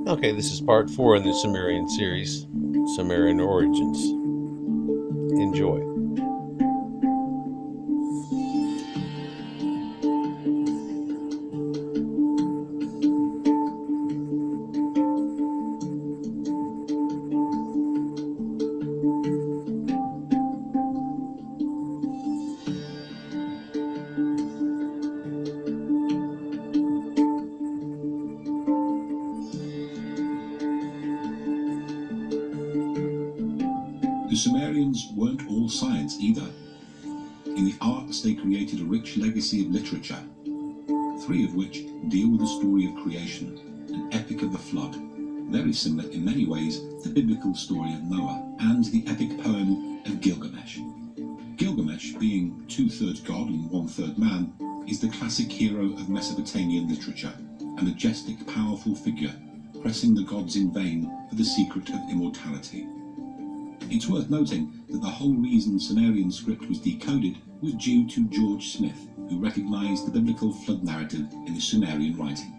Okay, this is part 4 in the Sumerian series, Sumerian Origins. Enjoy. The Sumerians weren't all science either. In the arts, they created a rich legacy of literature, 3 of which deal with the story of creation, an epic of the flood, very similar in many ways to the biblical story of Noah, and the epic poem of Gilgamesh. Gilgamesh, being 2/3 god and 1/3 man, is the classic hero of Mesopotamian literature, a majestic, powerful figure, pressing the gods in vain for the secret of immortality. It's worth noting that the whole reason Sumerian script was decoded was due to George Smith, who recognised the biblical flood narrative in the Sumerian writing.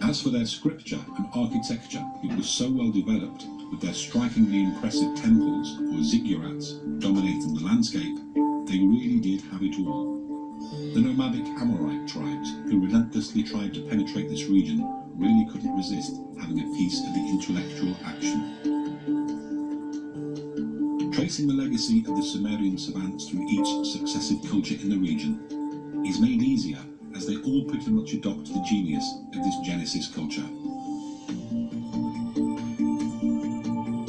As for their scripture and architecture, it was so well developed, with their strikingly impressive temples, or ziggurats, dominating the landscape, they really did have it all. The nomadic Amorite tribes, who relentlessly tried to penetrate this region, really couldn't resist having a piece of the intellectual action. Tracing the legacy of the Sumerian savants through each successive culture in the region is made easier as they all pretty much adopt the genius of this Genesis culture.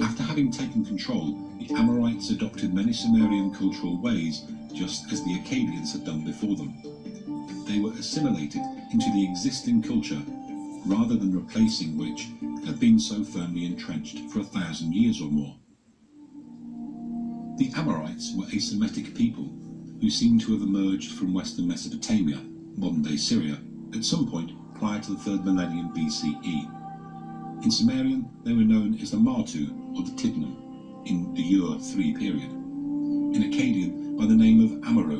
After having taken control, the Amorites adopted many Sumerian cultural ways, just as the Akkadians had done before them. They were assimilated into the existing culture rather than replacing which had been so firmly entrenched for 1,000 years or more. The Amorites were a Semitic people who seem to have emerged from western Mesopotamia, modern-day Syria, at some point prior to the 3rd millennium BCE. In Sumerian, they were known as the Martu or the Tidnum in the Ur III period, in Akkadian by the name of Amaru,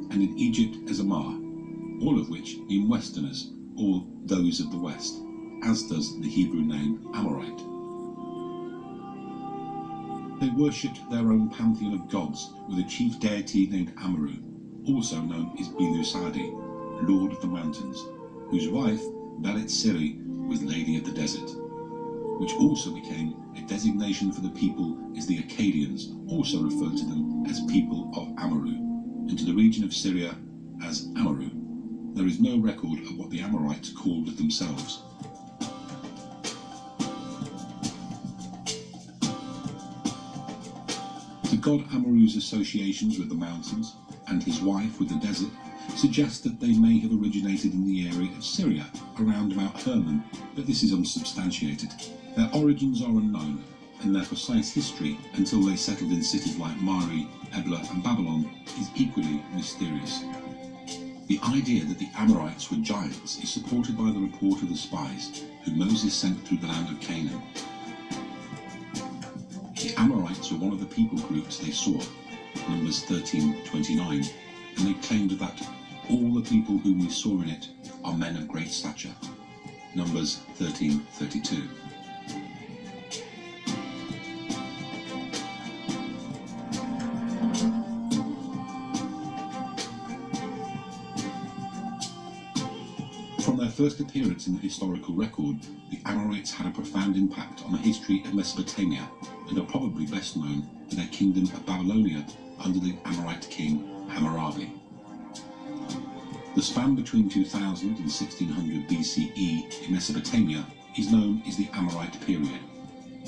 and in Egypt as Amar, all of which mean Westerners or those of the West, as does the Hebrew name Amorite. They worshipped their own pantheon of gods with a chief deity named Amaru, also known as Bilusadi, Lord of the Mountains, whose wife, Belit Siri, was Lady of the Desert, which also became a designation for the people as the Akkadians also referred to them as people of Amaru, and to the region of Syria as Amaru. There is no record of what the Amorites called themselves. The god Amaru's associations with the mountains, and his wife with the desert, suggest that they may have originated in the area of Syria, around Mount Hermon, but this is unsubstantiated. Their origins are unknown, and their precise history, until they settled in cities like Mari, Ebla and Babylon, is equally mysterious. The idea that the Amorites were giants is supported by the report of the spies, who Moses sent through the land of Canaan. The Amorites were one of the people groups they saw, Numbers 13:29, and they claimed that all the people whom we saw in it are men of great stature, Numbers 13:32. From their first appearance in the historical record, the Amorites had a profound impact on the history of Mesopotamia, and are probably best known for their kingdom of Babylonia under the Amorite king Hammurabi. The span between 2000 and 1600 BCE in Mesopotamia is known as the Amorite period,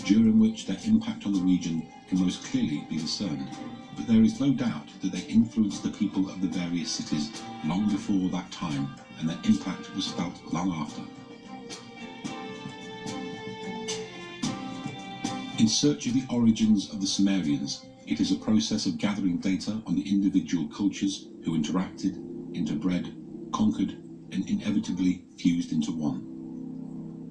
during which their impact on the region can most clearly be discerned, but there is no doubt that they influenced the people of the various cities long before that time, and their impact was felt long after. In search of the origins of the Sumerians, it is a process of gathering data on the individual cultures who interacted, interbred, conquered, and inevitably fused into one.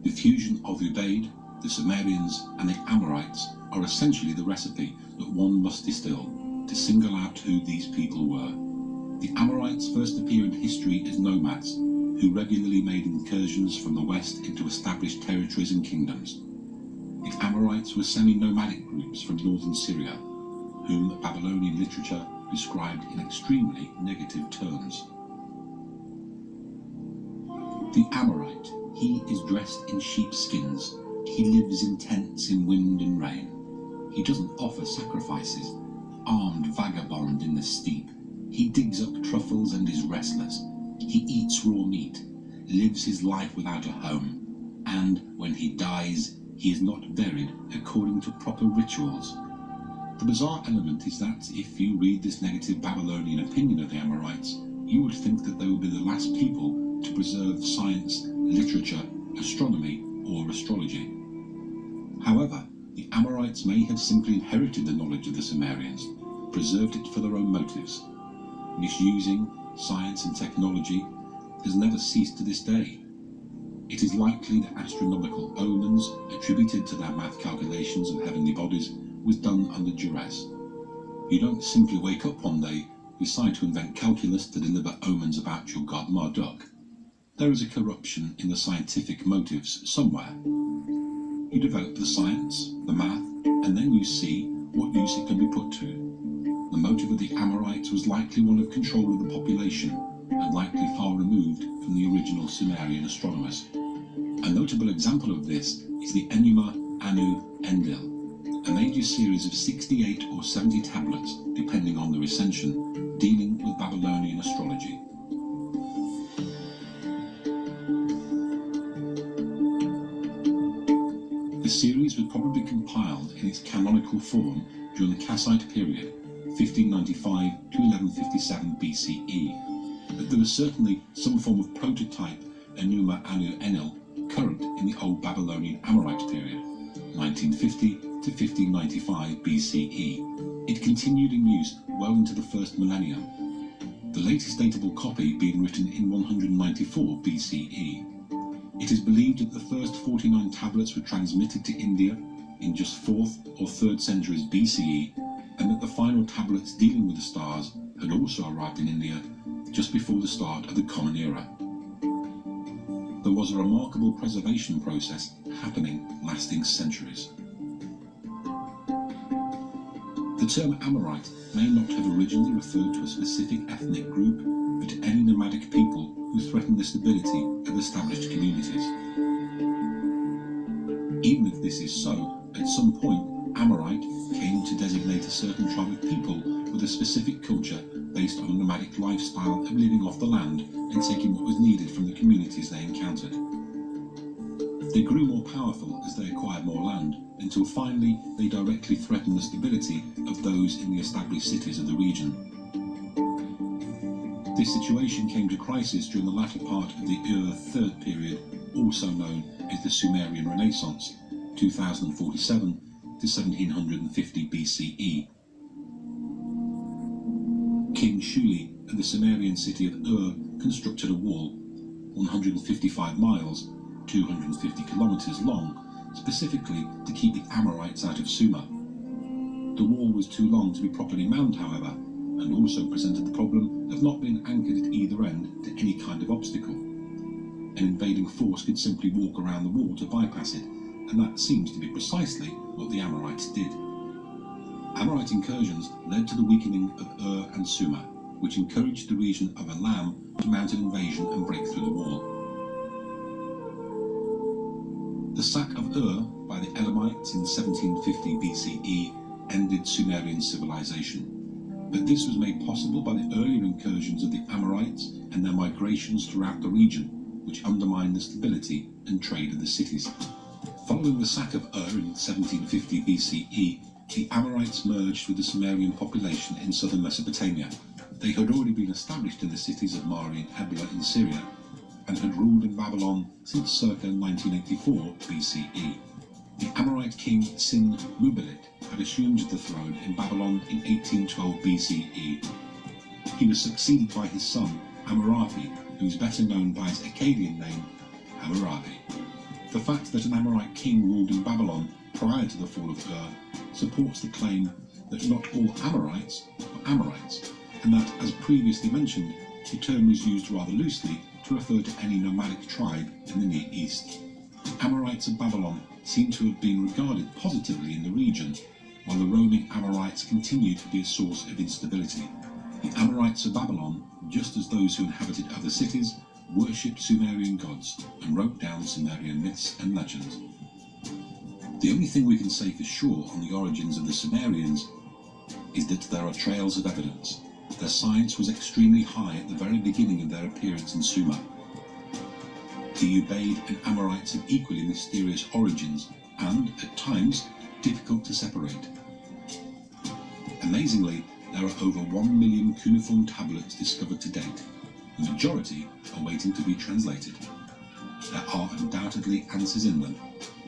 The fusion of Ubaid, the Sumerians, and the Amorites are essentially the recipe that one must distill to single out who these people were. The Amorites first appear in history as nomads, who regularly made incursions from the west into established territories and kingdoms. The Amorites were semi-nomadic groups from northern Syria, whom Babylonian literature described in extremely negative terms. The Amorite, he is dressed in sheepskins. He lives in tents in wind and rain. He doesn't offer sacrifices. Armed vagabond in the steppe. He digs up truffles and is restless. He eats raw meat, lives his life without a home, and when he dies, he is not buried according to proper rituals. The bizarre element is that if you read this negative Babylonian opinion of the Amorites, you would think that they would be the last people to preserve science, literature, astronomy, or astrology. However, the Amorites may have simply inherited the knowledge of the Sumerians, preserved it for their own motives. Misusing science and technology has never ceased to this day. It is likely that astronomical omens attributed to their math calculations of heavenly bodies was done under duress. You don't simply wake up one day, decide to invent calculus to deliver omens about your god Marduk. There is a corruption in the scientific motives somewhere. You develop the science, the math, and then you see what use it can be put to. The motive of the Amorites was likely one of control of the population, and likely far removed from the original Sumerian astronomers. A notable example of this is the Enuma Anu Enlil, a major series of 68 or 70 tablets, depending on the recension, dealing with Babylonian astrology. The series was probably compiled in its canonical form during the Kassite period, 1595 to 1157 BCE, but there was certainly some form of prototype Enuma Anu Enlil current in the Old Babylonian Amorite period, 1950 to 1595 BCE. It continued in use well into the first millennium, the latest datable copy being written in 194 BCE. It is believed that the first 49 tablets were transmitted to India in just 4th or 3rd centuries BCE, and that the final tablets dealing with the stars had also arrived in India just before the start of the Common Era. There was a remarkable preservation process happening lasting centuries. The term Amorite may not have originally referred to a specific ethnic group, but to any nomadic people who threatened the stability of established communities. Even if this is so, at some point, Amorite came to designate a certain tribe of people with a specific culture based on a nomadic lifestyle of living off the land and taking what was needed from the communities they encountered. They grew more powerful as they acquired more land, until finally they directly threatened the stability of those in the established cities of the region. This situation came to crisis during the latter part of the Third period, also known as the Sumerian Renaissance, 2047 to 1750 BCE. King Shuli of the Sumerian city of constructed a wall 155 miles, 250 kilometers long, specifically to keep the Amorites out of Sumer. The wall was too long to be properly manned, however, and also presented the problem of not being anchored at either end to any kind of obstacle. An invading force could simply walk around the wall to bypass it, and that seems to be precisely what the Amorites did. Amorite incursions led to the weakening of and Sumer, which encouraged the region of Elam to mount an invasion and break through the wall. The sack of by the Elamites in 1750 BCE ended Sumerian civilization, but this was made possible by the earlier incursions of the Amorites and their migrations throughout the region, which undermined the stability and trade of the cities. Following the sack of in 1750 BCE, the Amorites merged with the Sumerian population in southern Mesopotamia. They had already been established in the cities of Mari and Ebla in Syria, and had ruled in Babylon since circa 1984 BCE. The Amorite king Sin-Muballit had assumed the throne in Babylon in 1812 BCE. He was succeeded by his son Hammurabi, who is better known by his Akkadian name Hammurabi. The fact that an Amorite king ruled in Babylon prior to the fall of supports the claim that not all Amorites were Amorites, and that, as previously mentioned, the term was used rather loosely to to refer to any nomadic tribe in the Near East. The Amorites of Babylon seem to have been regarded positively in the region, while the roaming Amorites continued to be a source of instability. The Amorites of Babylon, just as those who inhabited other cities, worshipped Sumerian gods and wrote down Sumerian myths and legends. The only thing we can say for sure on the origins of the Sumerians is that there are trails of evidence. Their science was extremely high at the very beginning of their appearance in Sumer. The Ubaid and Amorites have equally mysterious origins and, at times, difficult to separate. Amazingly, there are over 1 million cuneiform tablets discovered to date. The majority are waiting to be translated. There are undoubtedly answers in them,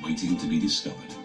waiting to be discovered.